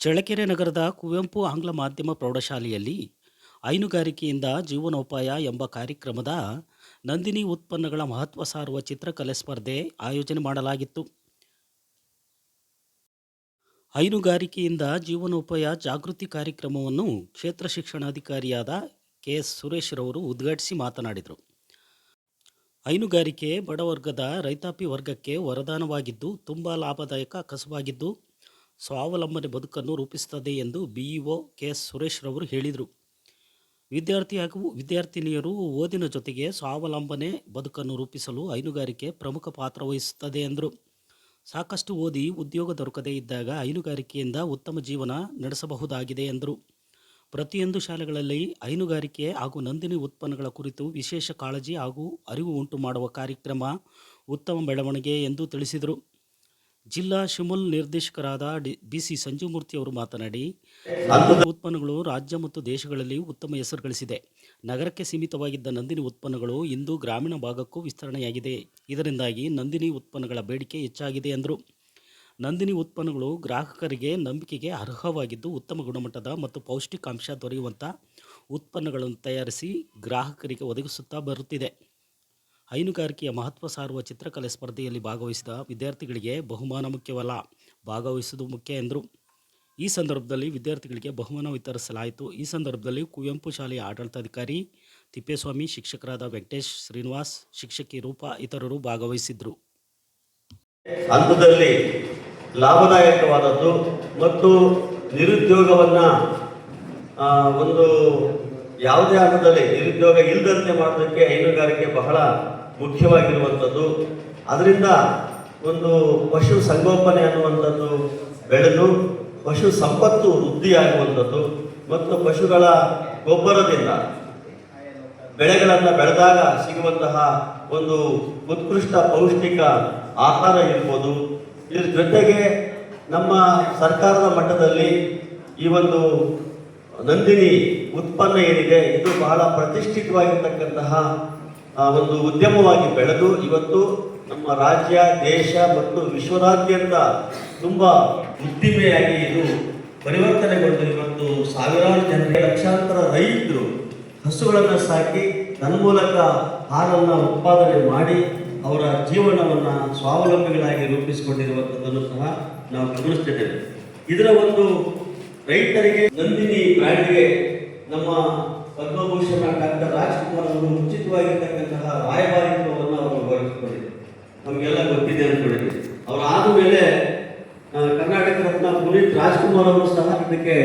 ಚಳ್ಳಕೆರೆ ನಗರದ ಕುವೆಂಪು ಆಂಗ್ಲ ಮಾಧ್ಯಮ ಪ್ರೌಢಶಾಲೆಯಲ್ಲಿ ಹೈನುಗಾರಿಕೆಯಿಂದ ಜೀವನೋಪಾಯ ಎಂಬ ಕಾರ್ಯಕ್ರಮದ ನಂದಿನಿ ಉತ್ಪನ್ನಗಳ ಮಹತ್ವ ಸಾರುವ ಚಿತ್ರಕಲೆ ಸ್ಪರ್ಧೆ ಆಯೋಜನೆ ಮಾಡಲಾಗಿತ್ತು. ಹೈನುಗಾರಿಕೆಯಿಂದ ಜೀವನೋಪಾಯ ಜಾಗೃತಿ ಕಾರ್ಯಕ್ರಮವನ್ನು ಕ್ಷೇತ್ರ ಶಿಕ್ಷಣಾಧಿಕಾರಿಯಾದ ಕೆ.ಎಸ್. ಸುರೇಶ್ ರವರು ಉದ್ಘಾಟಿಸಿ ಮಾತನಾಡಿದರು. ಹೈನುಗಾರಿಕೆ ಬಡವರ್ಗದ ರೈತಾಪಿ ವರ್ಗಕ್ಕೆ ವರದಾನವಾಗಿದ್ದು ತುಂಬ ಲಾಭದಾಯಕ ಕಸುಬಾಗಿದ್ದು ಸ್ವಾವಲಂಬನೆ ಬದುಕನ್ನು ರೂಪಿಸುತ್ತದೆ ಎಂದು ಬಿಇಒ ಕೆ.ಎಸ್. ಸುರೇಶ್ ರವರು ಹೇಳಿದರು. ವಿದ್ಯಾರ್ಥಿ ಹಾಗೂ ವಿದ್ಯಾರ್ಥಿನಿಯರು ಓದಿನ ಜೊತೆಗೆ ಸ್ವಾವಲಂಬನೆ ಬದುಕನ್ನು ರೂಪಿಸಲು ಹೈನುಗಾರಿಕೆ ಪ್ರಮುಖ ಪಾತ್ರ ವಹಿಸುತ್ತದೆ ಎಂದರು. ಸಾಕಷ್ಟು ಓದಿ ಉದ್ಯೋಗ ದೊರಕದೇ ಇದ್ದಾಗ ಹೈನುಗಾರಿಕೆಯಿಂದ ಉತ್ತಮ ಜೀವನ ನಡೆಸಬಹುದಾಗಿದೆ ಎಂದರು. ಪ್ರತಿಯೊಂದು ಶಾಲೆಗಳಲ್ಲಿ ಹೈನುಗಾರಿಕೆ ಹಾಗೂ ನಂದಿನಿ ಉತ್ಪನ್ನಗಳ ಕುರಿತು ವಿಶೇಷ ಕಾಳಜಿ ಹಾಗೂ ಅರಿವು ಉಂಟು ಮಾಡುವ ಕಾರ್ಯಕ್ರಮ ಉತ್ತಮ ಬೆಳವಣಿಗೆ ಎಂದು ತಿಳಿಸಿದರು. ಜಿಲ್ಲಾ ಶಿಮುಲ್ ನಿರ್ದೇಶಕರಾದ ಬಿ.ಸಿ. ಸಂಜುಮೂರ್ತಿ ಅವರು ಮಾತನಾಡಿ, ನಂದಿನಿ ಉತ್ಪನ್ನಗಳು ರಾಜ್ಯ ಮತ್ತು ದೇಶಗಳಲ್ಲಿ ಉತ್ತಮ ಹೆಸರು ಗಳಿಸಿದೆ. ನಗರಕ್ಕೆ ಸೀಮಿತವಾಗಿದ್ದ ನಂದಿನಿ ಉತ್ಪನ್ನಗಳು ಇಂದು ಗ್ರಾಮೀಣ ಭಾಗಕ್ಕೂ ವಿಸ್ತರಣೆಯಾಗಿದೆ. ಇದರಿಂದಾಗಿ ನಂದಿನಿ ಉತ್ಪನ್ನಗಳ ಬೇಡಿಕೆ ಹೆಚ್ಚಾಗಿದೆ ಎಂದರು. ನಂದಿನಿ ಉತ್ಪನ್ನಗಳು ಗ್ರಾಹಕರಿಗೆ ನಂಬಿಕೆಗೆ ಅರ್ಹವಾಗಿದ್ದು ಉತ್ತಮ ಗುಣಮಟ್ಟದ ಮತ್ತು ಪೌಷ್ಟಿಕಾಂಶ ದೊರೆಯುವಂಥ ಉತ್ಪನ್ನಗಳನ್ನು ತಯಾರಿಸಿ ಗ್ರಾಹಕರಿಗೆ ಒದಗಿಸುತ್ತಾ ಬರುತ್ತಿದೆ. ಹೈನುಗಾರಿಕೆಯ ಮಹತ್ವ ಸಾರುವ ಚಿತ್ರಕಲೆ ಸ್ಪರ್ಧೆಯಲ್ಲಿ ಭಾಗವಹಿಸಿದ ವಿದ್ಯಾರ್ಥಿಗಳಿಗೆ ಬಹುಮಾನ ಮುಖ್ಯವಲ್ಲ, ಭಾಗವಹಿಸುವುದು ಮುಖ್ಯ ಎಂದರು. ಈ ಸಂದರ್ಭದಲ್ಲಿ ವಿದ್ಯಾರ್ಥಿಗಳಿಗೆ ಬಹುಮಾನ ವಿತರಿಸಲಾಯಿತು. ಈ ಸಂದರ್ಭದಲ್ಲಿ ಕುವೆಂಪು ಶಾಲೆಯ ಆಡಳಿತಾಧಿಕಾರಿ ತಿಪ್ಪೇಸ್ವಾಮಿ, ಶಿಕ್ಷಕರಾದ ವೆಂಕಟೇಶ್, ಶ್ರೀನಿವಾಸ್, ಶಿಕ್ಷಕಿ ರೂಪಾ ಇತರರು ಭಾಗವಹಿಸಿದ್ರು. ಹಂತದಲ್ಲಿ ಲಾಭದಾಯಕವಾದದ್ದು ಮತ್ತು ನಿರುದ್ಯೋಗವನ್ನು ಒಂದು ಯಾವುದೇ ಹಂತದಲ್ಲಿ ನಿರುದ್ಯೋಗ ಇಲ್ಲದಂತೆ ಮಾಡೋದಕ್ಕೆ ಹೈನುಗಾರಿಕೆ ಬಹಳ ಮುಖ್ಯವಾಗಿರುವಂಥದ್ದು. ಅದರಿಂದ ಒಂದು ಪಶು ಸಂಗೋಪನೆ ಅನ್ನುವಂಥದ್ದು ಬೆಳೆದು ಪಶು ಸಂಪತ್ತು ವೃದ್ಧಿಯಾಗುವಂಥದ್ದು ಮತ್ತು ಪಶುಗಳ ಗೊಬ್ಬರದಿಂದ ಬೆಳೆಗಳನ್ನು ಬೆಳೆದಾಗ ಸಿಗುವಂತಹ ಒಂದು ಉತ್ಕೃಷ್ಟ ಪೌಷ್ಟಿಕ ಆಹಾರ ಇರ್ಬೋದು. ಇದ್ರ ಜೊತೆಗೆ ನಮ್ಮ ಸರ್ಕಾರದ ಮಟ್ಟದಲ್ಲಿ ಈ ಒಂದು ನಂದಿನಿ ಉತ್ಪನ್ನ ಏನಿದೆ ಇದು ಬಹಳ ಪ್ರತಿಷ್ಠಿತವಾಗಿರ್ತಕ್ಕಂತಹ ಒಂದು ಉದ್ಯಮವಾಗಿ ಬೆಳೆದು ಇವತ್ತು ನಮ್ಮ ರಾಜ್ಯ, ದೇಶ ಮತ್ತು ವಿಶ್ವದಾದ್ಯಂತ ತುಂಬ ಉದ್ದಿಮೆಯಾಗಿ ಇದು ಪರಿವರ್ತನೆಗೊಂಡು ಇವತ್ತು ಸಾವಿರಾರು ಜನರಿಗೆ, ಲಕ್ಷಾಂತರ ರೈತರು ಹಸುಗಳನ್ನು ಸಾಕಿ ತನ್ಮೂಲಕ ಹಾಲನ್ನು ಉತ್ಪಾದನೆ ಮಾಡಿ ಅವರ ಜೀವನವನ್ನು ಸ್ವಾವಲಂಬಿಗಳಾಗಿ ರೂಪಿಸಿಕೊಂಡಿರುವಂಥದ್ದನ್ನು ಸಹ ನಾವು ಗಮನಿಸ್ತಿದ್ದೇವೆ. ಇದರ ಒಂದು ರೈತರಿಗೆ ನಂದಿನಿ ಬ್ರ್ಯಾಂಡ್ಗೆ ನಮ್ಮ ಪದ್ಮಭೂಷಣ ಡಾಕ್ಟರ್ ರಾಜ್ಕುಮಾರ್ ಅವರು ಉಚಿತವಾಗಿರ್ತಕ್ಕಂತಹ ರಾಯಭಾರಿತ್ವವನ್ನು ಅವರು ಹೊರಡಿಸಿಕೊಂಡಿದ್ದಾರೆ. ನಮಗೆಲ್ಲ ಗೊತ್ತಿದೆ ಅಂದ್ಕೊಂಡಿದ್ದೀವಿ. ಅವರು ಆದ ಮೇಲೆ ಕರ್ನಾಟಕ ರತ್ನ ಪುನೀತ್ ರಾಜ್ಕುಮಾರ್ ಅವರು ಸಹ ಇದಕ್ಕೆ